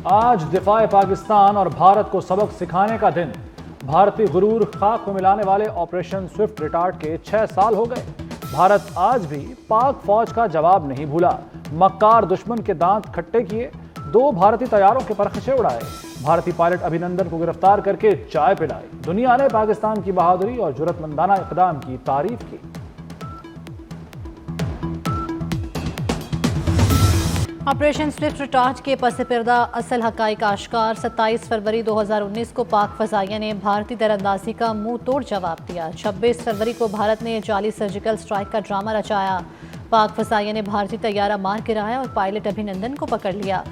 آج دفاع پاکستان اور بھارت کو سبق سکھانے کا دن۔ بھارتی غرور خاک میں ملانے والے آپریشن سوئفٹ ریٹارڈ کے 6 سال ہو گئے۔ بھارت آج بھی پاک فوج کا جواب نہیں بھولا۔ مکار دشمن کے دانت کھٹے کیے، 2 بھارتی طیاروں کے پرخچے اڑائے، بھارتی پائلٹ ابھینندن کو گرفتار کر کے چائے پلائی۔ دنیا نے پاکستان کی بہادری اور جرأت مندانہ اقدام کی تعریف کی۔ آپریشن سوئفٹ ریٹارڈ کے پس پردہ اصل حقائق آشکار۔ 27 فروری 2019 کو پاک فضائیہ نے بھارتی تیراندازی کا منہ توڑ جواب دیا۔ 26 فروری کو بھارت نے جعلی سرجیکل اسٹرائیک کا ڈرامہ رچایا۔ پاک فضائیہ نے بھارتی طیارہ مار گرایا اور پائلٹ ابھینندن کو پکڑ لیا۔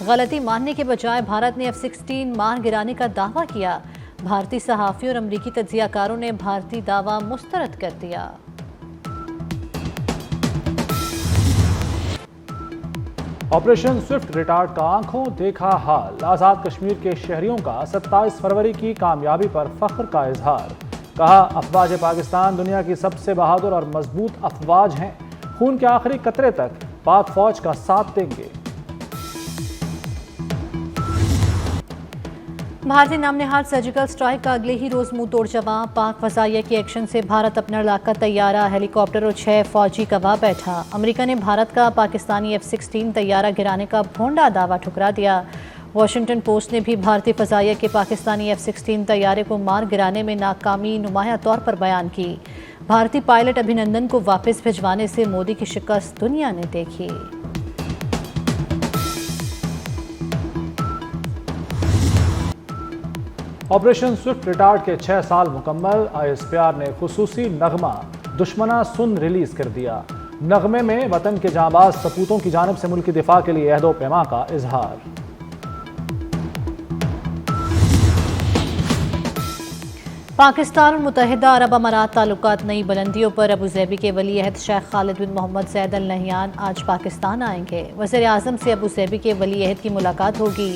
غلطی ماننے کے بجائے بھارت نے F-16 مار گرانے کا دعویٰ کیا۔ بھارتی صحافیوں اور امریکی تجزیہ کاروں نے بھارتی دعویٰ مسترد کر دیا۔ آپریشن سوئفٹ ریٹارڈ کا آنکھوں دیکھا حال۔ آزاد کشمیر کے شہریوں کا 27 فروری کی کامیابی پر فخر کا اظہار۔ کہا، افواج پاکستان دنیا کی سب سے بہادر اور مضبوط افواج ہیں، خون کے آخری قطرے تک پاک فوج کا ساتھ دیں گے۔ بھارتی نام نہاد سرجیکل اسٹرائیک کا اگلے ہی روز منہ توڑ جواب۔ پاک فضائیہ کے ایکشن سے بھارت اپنا لڑاکا طیارہ، ہیلی کاپٹر اور 6 فوجی گواہ بیٹھا۔ امریکہ نے بھارت کا پاکستانی F-16 طیارہ گرانے کا بھونڈا دعویٰ ٹھکرا دیا۔ واشنگٹن پوسٹ نے بھی بھارتی فضائیہ کے پاکستانی F-16 طیارے کو مار گرانے میں ناکامی نمایاں طور پر بیان کی۔ بھارتی پائلٹ ابھینندن کو واپس بھجوانے سے مودی کی شکست دنیا نے دیکھی۔ آپریشن سوئفٹ ریٹارڈ کے 6 سال مکمل۔ ISPR نے خصوصی نغمہ دشمنا سن ریلیز کر دیا۔ نغمے میں وطن کے جانباز سپوتوں کی جانب سے ملکی دفاع کے لیے عہد و پیما کا اظہار۔ پاکستان اور متحدہ عرب امارات تعلقات نئی بلندیوں پر۔ ابوظہبی کے ولی عہد شیخ خالد بن محمد زید ال نہیان آج پاکستان آئیں گے۔ وزیر اعظم سے ابوظہبی کے ولی عہد کی ملاقات ہوگی۔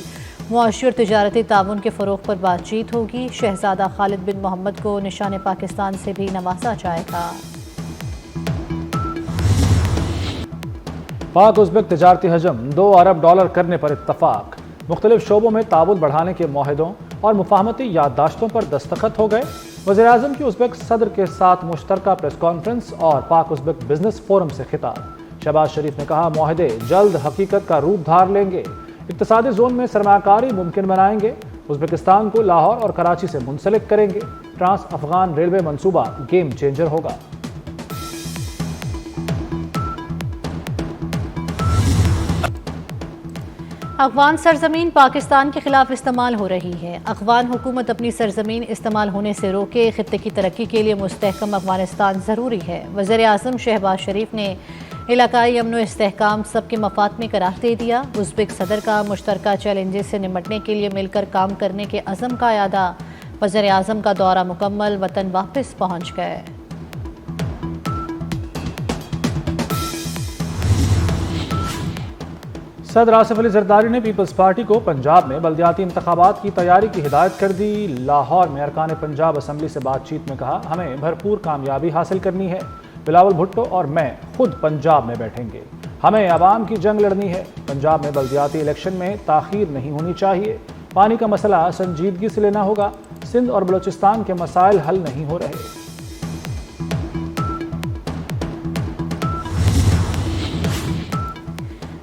معاشی اور تجارتی تعاون کے فروغ پر بات چیت ہوگی۔ شہزادہ خالد بن محمد کو نشان پاکستان سے بھی نوازا جائے گا۔ پاک ازبک تجارتی حجم $2 ارب کرنے پر اتفاق۔ مختلف شعبوں میں تعاون بڑھانے کے معاہدوں اور مفاہمتی یادداشتوں پر دستخط ہو گئے۔ وزیر اعظم کی ازبک صدر کے ساتھ مشترکہ پریس کانفرنس اور پاک ازبک بزنس فورم سے خطاب۔ شہباز شریف نے کہا، معاہدے جلد حقیقت کا روپ دھار لیں گے، اقتصادی زون میں سرمایہ کاری ممکن بنائیں گے، ازبکستان کو لاہور اور کراچی سے منسلک کریں گے۔ ٹرانس افغان ریلوے منصوبہ گیم چینجر ہوگا۔ افغان سرزمین پاکستان کے خلاف استعمال ہو رہی ہے۔ افغان حکومت اپنی سرزمین استعمال ہونے سے روکے۔ خطے کی ترقی کے لیے مستحکم افغانستان ضروری ہے۔ وزیر اعظم شہباز شریف نے علاقائی امن و استحکام سب کے مفاد میں قرار دے دیا۔ ازبک صدر کا مشترکہ چیلنجز سے نمٹنے کے لیے مل کر کام کرنے کے عزم کا اعادہ۔ وزیر اعظم کا دورہ مکمل، وطن واپس پہنچ گئے۔ صدر آصف علی زرداری نے پیپلز پارٹی کو پنجاب میں بلدیاتی انتخابات کی تیاری کی ہدایت کر دی۔ لاہور میں ارکان پنجاب اسمبلی سے بات چیت میں کہا، ہمیں بھرپور کامیابی حاصل کرنی ہے۔ بلاول بھٹو اور میں خود پنجاب میں بیٹھیں گے۔ ہمیں عوام کی جنگ لڑنی ہے۔ پنجاب میں بلدیاتی الیکشن میں تاخیر نہیں ہونی چاہیے۔ پانی کا مسئلہ سنجیدگی سے لینا ہوگا۔ سندھ اور بلوچستان کے مسائل حل نہیں ہو رہے۔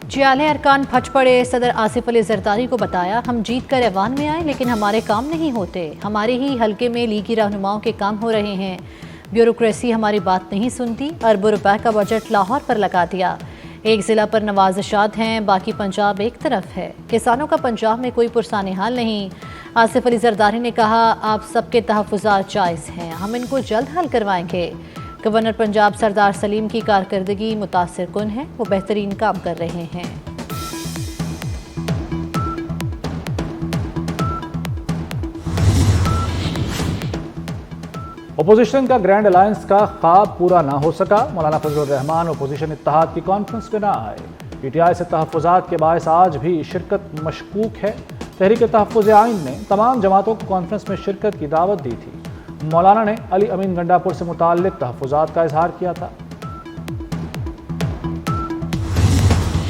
جیالے ارکان پھٹ پڑے۔ صدر آصف علی زرداری کو بتایا، ہم جیت کر ایوان میں آئے لیکن ہمارے کام نہیں ہوتے۔ ہمارے ہی حلقے میں لیگی رہنماؤں کے کام ہو رہے ہیں۔ بیوروکریسی ہماری بات نہیں سنتی۔ اربوں روپے کا بجٹ لاہور پر لگا دیا۔ ایک ضلع پر نوازشات ہیں، باقی پنجاب ایک طرف ہے۔ کسانوں کا پنجاب میں کوئی پرسان حال نہیں۔ آصف علی زرداری نے کہا، آپ سب کے تحفظات جائز ہیں، ہم ان کو جلد حل کروائیں گے۔ گورنر پنجاب سردار سلیم کی کارکردگی متاثر کن ہے، وہ بہترین کام کر رہے ہیں۔ اپوزیشن کا گرینڈ الائنس کا خواب پورا نہ ہو سکا۔ مولانا فضل الرحمان اپوزیشن اتحاد کی کانفرنس میں نہ آئے۔ پی ٹی آئی سے تحفظات کے باعث آج بھی شرکت مشکوک ہے۔ تحریک تحفظ آئین نے تمام جماعتوں کو کانفرنس میں شرکت کی دعوت دی تھی۔ مولانا نے علی امین گنڈا پور سے متعلق تحفظات کا اظہار کیا تھا۔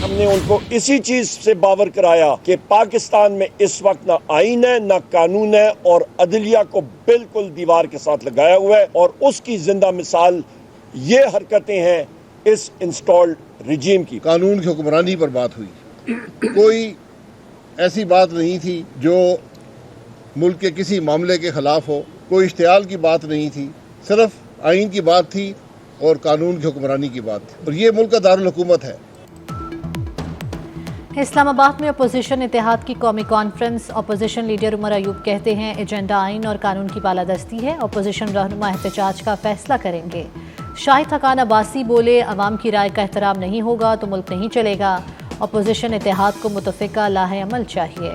ہم نے ان کو اسی چیز سے باور کرایا کہ پاکستان میں اس وقت نہ آئین ہے نہ قانون ہے اور عدلیہ کو بالکل دیوار کے ساتھ لگایا ہوا ہے، اور اس کی زندہ مثال یہ حرکتیں ہیں اس انسٹالڈ رجیم کی۔ قانون کی حکمرانی پر بات ہوئی، کوئی ایسی بات نہیں تھی جو ملک کے کسی معاملے کے خلاف ہو، کوئی اشتعال کی بات نہیں تھی، صرف آئین کی بات تھی اور قانون کی حکمرانی کی بات تھی، اور یہ ملک کا دارالحکومت ہے۔ اسلام آباد میں اپوزیشن اتحاد کی قومی conference, opposition leader Omar Ayub کہتے ہیں ایجنڈا آئین اور قانون کی بالادستی ہے، اپوزیشن رہنما احتجاج کا فیصلہ کریں گے۔ شاہد حقان عباسی بولے عوام کی رائے کا احترام نہیں ہوگا تو ملک نہیں چلے گا، اپوزیشن اتحاد کو متفقہ لاہ عمل چاہیے۔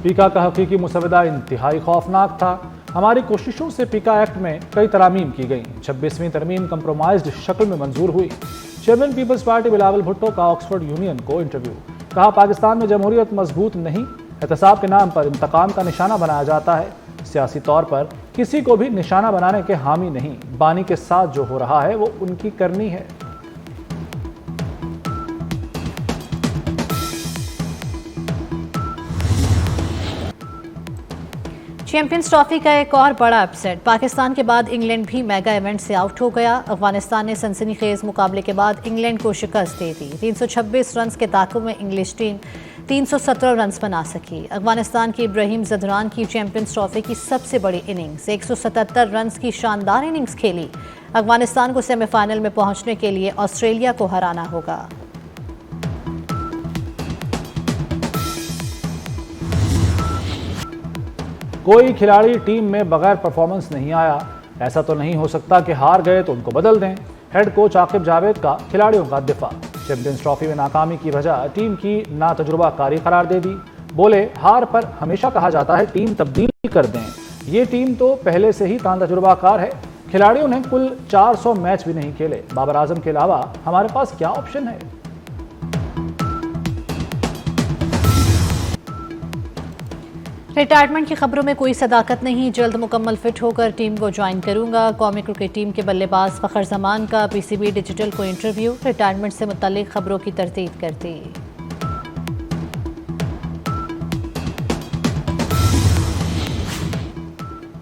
پیکا کا حقیقی مسودہ انتہائی خوفناک تھا، ہماری کوششوں سے پیکا ایکٹ میں کئی ترامیم کی گئیں، 26ویں ترمیم کمپرومائزڈ شکل میں منظور ہوئی۔ Chairman Peoples Party Bilawal Bhutto کا آکسفورڈ یونین کو انٹرویو، کہا پاکستان میں جمہوریت مضبوط نہیں، احتساب کے نام پر انتقام کا نشانہ بنایا جاتا ہے، سیاسی طور پر کسی کو بھی نشانہ بنانے کے حامی نہیں، بانی کے ساتھ جو ہو رہا ہے وہ ان کی کرنی ہے۔ چیمپئنز ٹرافی کا ایک اور بڑا اپسیٹ، پاکستان کے بعد انگلینڈ بھی میگا ایونٹ سے آؤٹ ہو گیا۔ افغانستان نے سنسنی خیز مقابلے کے بعد انگلینڈ کو شکست دے دی، 326 رنز کے تعاقب میں انگلش ٹیم 317 رنز بنا سکی۔ افغانستان کی ابراہیم زدران کی چیمپئنز ٹرافی کی سب سے بڑی اننگز، 177 رنز کی شاندار اننگز کھیلی۔ افغانستان کو سیمی فائنل میں پہنچنے کے لیے آسٹریلیا کو ہرانا ہوگا۔ کوئی کھلاڑی ٹیم میں بغیر پرفارمنس نہیں آیا، ایسا تو نہیں ہو سکتا کہ ہار گئے تو ان کو بدل دیں، ہیڈ کوچ عاقب جاوید کا کھلاڑیوں کا دفاع۔ چیمپئنز ٹرافی میں ناکامی کی وجہ ٹیم کی ناتجربہ کاری قرار دے دی، بولے ہار پر ہمیشہ کہا جاتا ہے ٹیم تبدیل کر دیں، یہ ٹیم تو پہلے سے ہی تجربہ کار ہے، کھلاڑیوں نے کل 400 میچ بھی نہیں کھیلے، بابر اعظم کے علاوہ ہمارے پاس کیا آپشن ہے؟ ریٹائرمنٹ کی خبروں میں کوئی صداقت نہیں، جلد مکمل فٹ ہو کر ٹیم کو جوائن کروں گا، قومی کرکٹ ٹیم کے بلے باز فخر زمان کا پی سی بی ڈیجیٹل کو انٹرویو، ریٹائرمنٹ سے متعلق خبروں کی تردید کرتی۔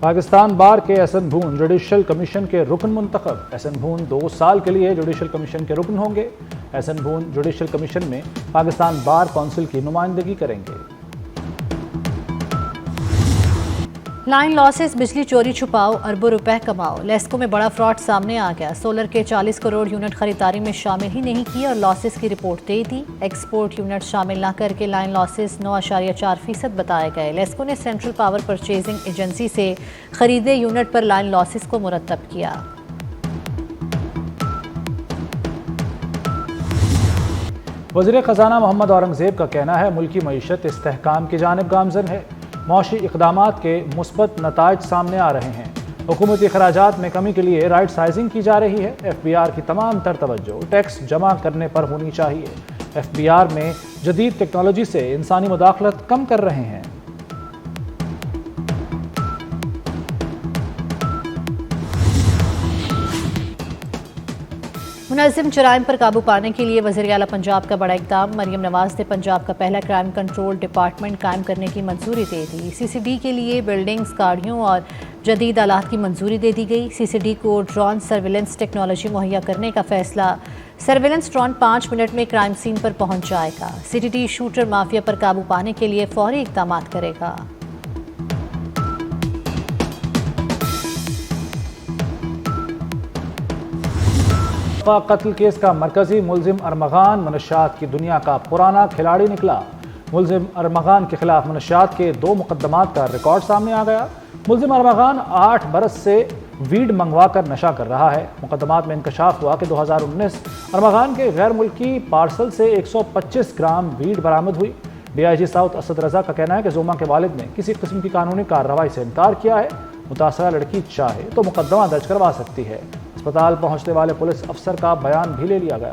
پاکستان بار کے ایس این بھون جوڈیشل کمیشن کے رکن منتخب، ایس این بھون 2 سال کے لیے جوڈیشل کمیشن کے رکن ہوں گے۔ ایس این بھون جوڈیشل کمیشن میں پاکستان بار کونسل کی نمائندگی کریں گے۔ لائن لاسز، بجلی چوری چھپاؤ، اربوں روپے کماؤ، لیسکو میں بڑا فراڈ سامنے آ گیا، سولر کے 40 کروڑ یونٹ خریداری میں شامل ہی نہیں کی اور لاسز کی رپورٹ دے دی، ایکسپورٹ یونٹ شامل نہ کر کے لائن لاسز 9.4% بتائے گئے۔ لیسکو نے سینٹرل پاور پرچیزنگ ایجنسی سے خریدے یونٹ پر لائن لاسز کو مرتب کیا۔ وزیر خزانہ محمد اورنگزیب کا کہنا ہے ملکی معیشت استحکام کی جانب گامزن ہے، معاشی اقدامات کے مثبت نتائج سامنے آ رہے ہیں، حکومتی اخراجات میں کمی کے لیے رائٹ سائزنگ کی جا رہی ہے، ایف بی آر کی تمام تر توجہ ٹیکس جمع کرنے پر ہونی چاہیے، ایف بی آر میں جدید ٹیکنالوجی سے انسانی مداخلت کم کر رہے ہیں۔ منظم جرائم پر قابو پانے کے لیے وزیر اعلیٰ پنجاب کا بڑا اقدام، مریم نواز نے پنجاب کا پہلا کرائم کنٹرول ڈپارٹمنٹ قائم کرنے کی منظوری دے دی، سی سی ڈی کے لیے بلڈنگز، گاڑیوں اور جدید آلات کی منظوری دے دی گئی، سی سی ڈی کو ڈرون سرویلنس ٹیکنالوجی مہیا کرنے کا فیصلہ، سرویلنس ڈرون 5 منٹ میں کرائم سین پر پہنچ جائے گا، C T D shooter mafia پر قابو پانے کے لیے فوری اقدامات کرے گا۔ قتل کیس کا مرکزی ملزم ارمغان منشیات کی دنیا کا پرانا کھلاڑی نکلا، ملزم ارمغان کے خلاف منشیات کے 2 مقدمات کا ریکارڈ سامنے آ گیا، ملزم ارمغان 8 برس سے ویڈ منگوا کر نشہ کر رہا ہے، مقدمات میں انکشاف ہوا کہ 2019 ارمغان کے غیر ملکی پارسل سے 125 گرام ویڈ برآمد ہوئی۔ D I G South Asad Raza کا کہنا ہے کہ زوما کے والد نے کسی قسم کی قانونی کارروائی سے انکار کیا ہے، متاثرہ لڑکی چاہے تو مقدمہ درج کروا سکتی ہے، اسپتال پہنچنے والے پولیس افسر کا بیان بھی لے لیا گیا۔